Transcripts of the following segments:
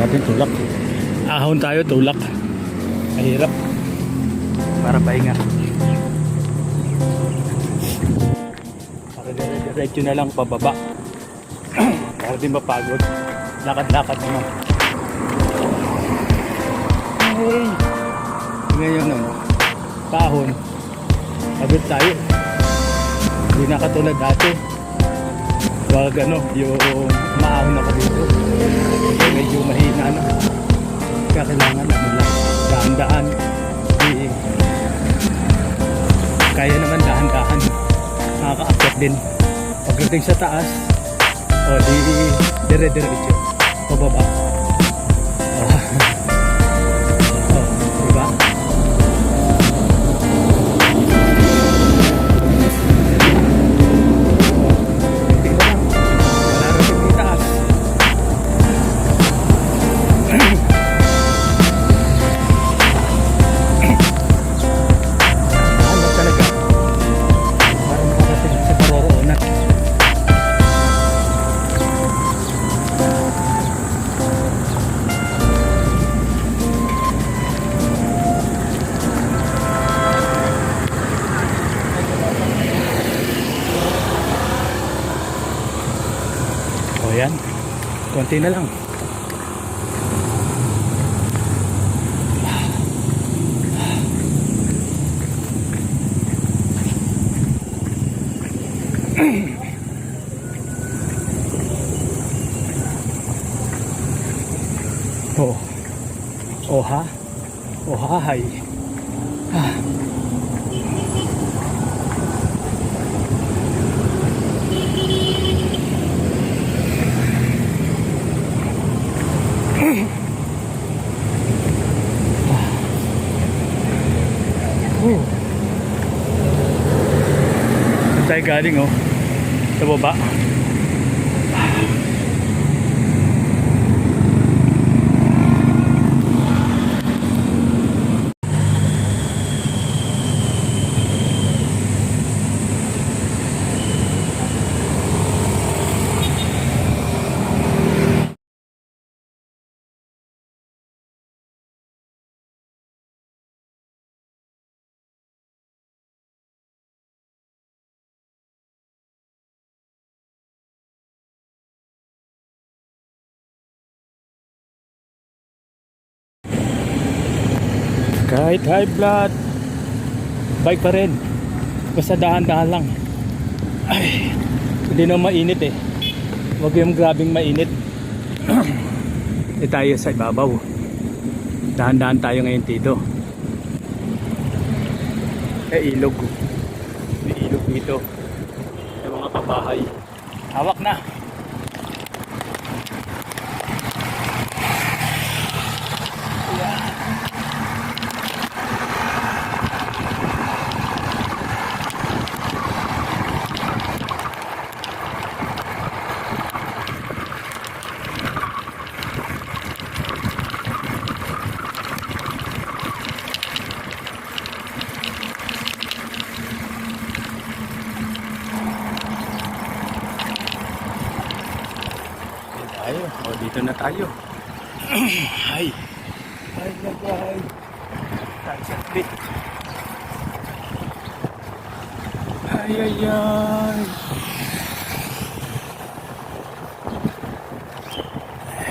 natin tulak. Ahon tayo, tulak. Mahirap. Para pahinga. Para diretso na lang pababa. Para di mapagod. Lakad-lakad naman. Hey! Ngayon pahon. Pagod tayo. Hindi na katulad dati. Wag yung maahon ako dito. Medyo mahina na. Kaya kailangan lang. Daan-daan. Kaya naman dahan-dahan. Nakaka-accept din. Pagdating sa taas, di dire-diretso. Pababa. Diba? Ayan, konti na lang. Hay. Tayo galing sa baba. Kahit high blood, bike pa rin. Basta dahan-dahan lang. Ay, hindi na mainit Huwag yung grabing mainit. Tayo sa ibabaw. Dahan-dahan tayo ngayon dito. Ilog. May ilog dito. May mga kabahay. Hawak na. Dito na tayo. Ay. Tayo sa trip. Ay.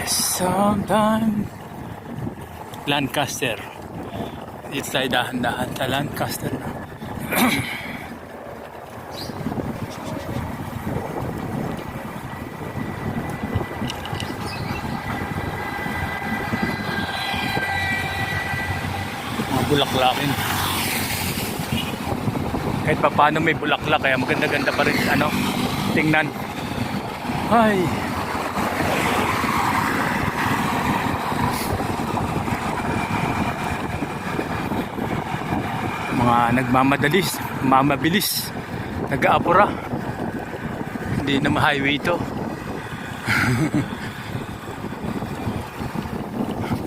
Sometime Lancaster. Dito tayo dahan-dahan sa Lancaster. Bulaklakin. Kahit pa paano may bulaklak kaya maganda-ganda pa rin tingnan. Ay. Mga mamabilis, nag-aapura. Hindi na ma-highway ito.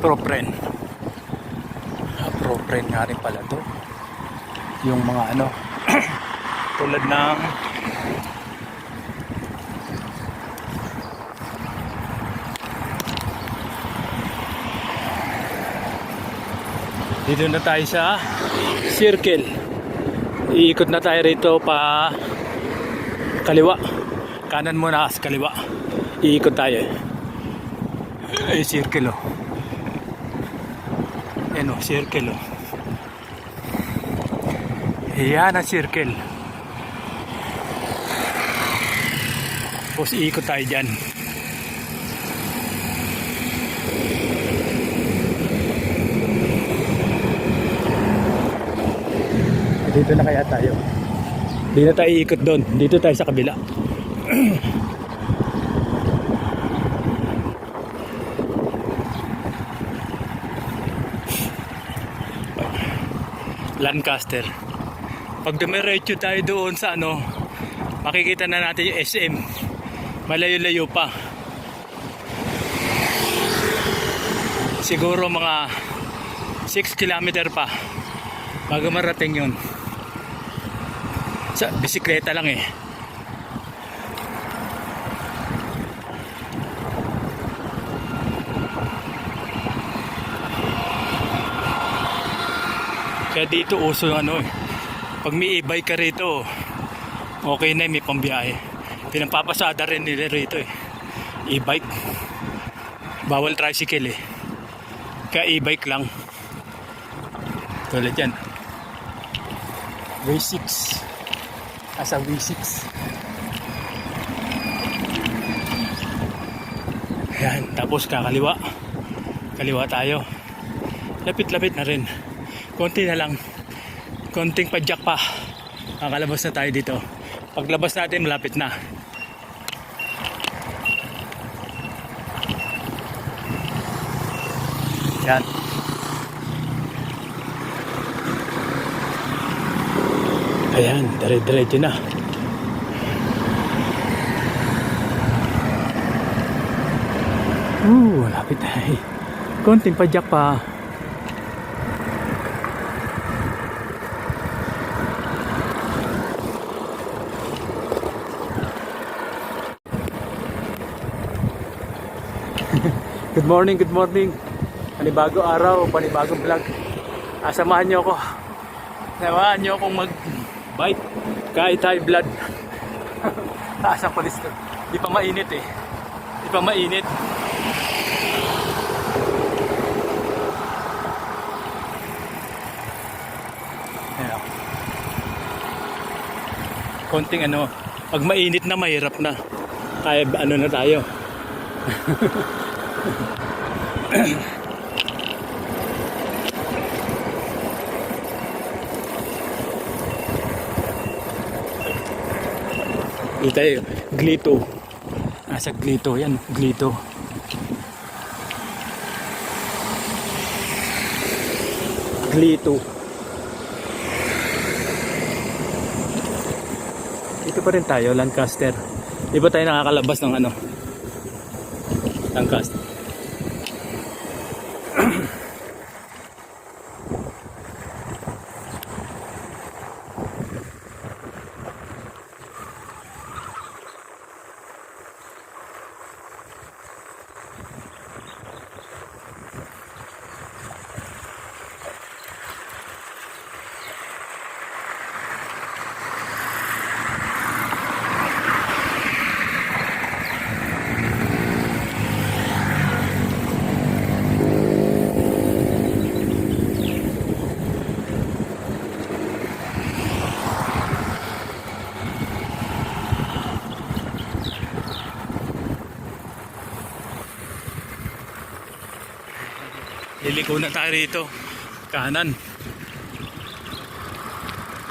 Propren nga rin pala to. Yung mga tulad ng Dito na tayo sa circle. Iikot na tayo rito pa kaliwa. Kanan muna sa kaliwa. Iikot tayo. Ay, circle oh. Ayan oh, circle oh. Ayan ang circle. Tapos iikot tayo dyan. Dito na kaya tayo. Dito na tayo iikot doon. Dito tayo sa kabila. Lancaster. Pag dumiretso tayo doon sa ano, makikita na natin yung SM. Malayo-layo pa. Siguro mga 6 kilometer pa bago marating yun. Sa bisikleta lang eh. Kaya dito uso ano eh. Pag may e-bike ka rito, okay na, may pambiyahe. Pinapapasada rin nila rito eh. E-bike. Bawal tricycle eh. Kaya e-bike lang. Tulad yan. V6. Asa V6. Ayan. Tapos kakaliwa. Kaliwa tayo. Lapit-lapit na rin. Konti na lang. Konting padyak pa. Kakalabas na tayo dito. Paglabas natin, malapit na. Yan. Ayan, dire-diretso na. Malapit na. Konting padyak pa. Good morning, good morning. Panibago araw, panibagong vlog. Samahan nyo ako. Samahan nyo akong mag-bike. Kahit tayo blood. Taas ang palis. Di pa mainit eh. Di pa mainit. Ayan. Konting ano. Pag mainit na, mahirap na. Kaya ano na tayo. Ito tayo, Glito. Nasa Glito, yan, Glito. Glito. Ito pa rin tayo, Lancaster. Di ba tayo nakakalabas ng ano? Lancaster. Liliko na tayo rito. Kanan.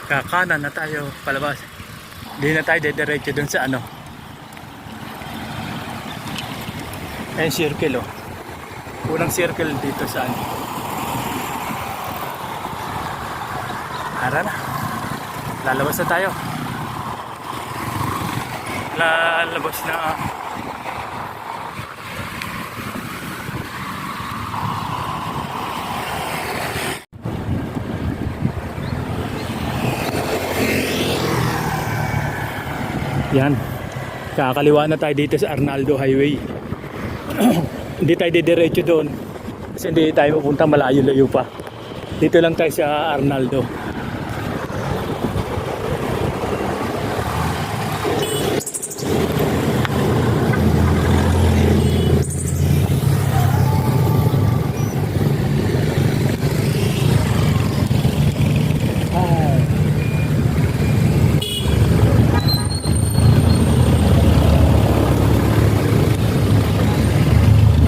Kakanan na tayo palabas. Hindi na tayo dediretso dun sa ano. Ayan circle oh. Unang circle dito sa ano. Ara na. Lalabas na tayo. Lalabas na. Yan. Kakaliwa na tayo dito sa Arnaldo Highway. Hindi tayo didiretso doon. Kasi hindi tayo pupunta, malayo-layo pa. Dito lang tayo sa Arnaldo.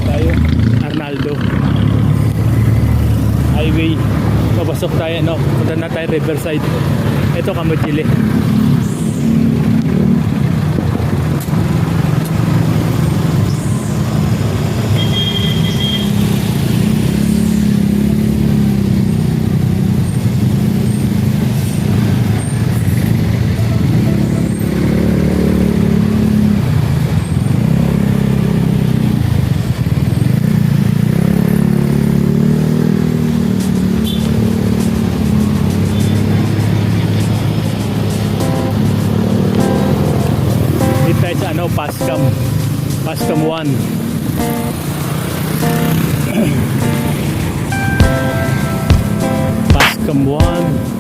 Tayo, Arnaldo Highway. Papasok tayo, no? Punta na tayo Riverside. Ito, Kamutili. Dito tayo sa ano, Pascam 1. Pascam 1.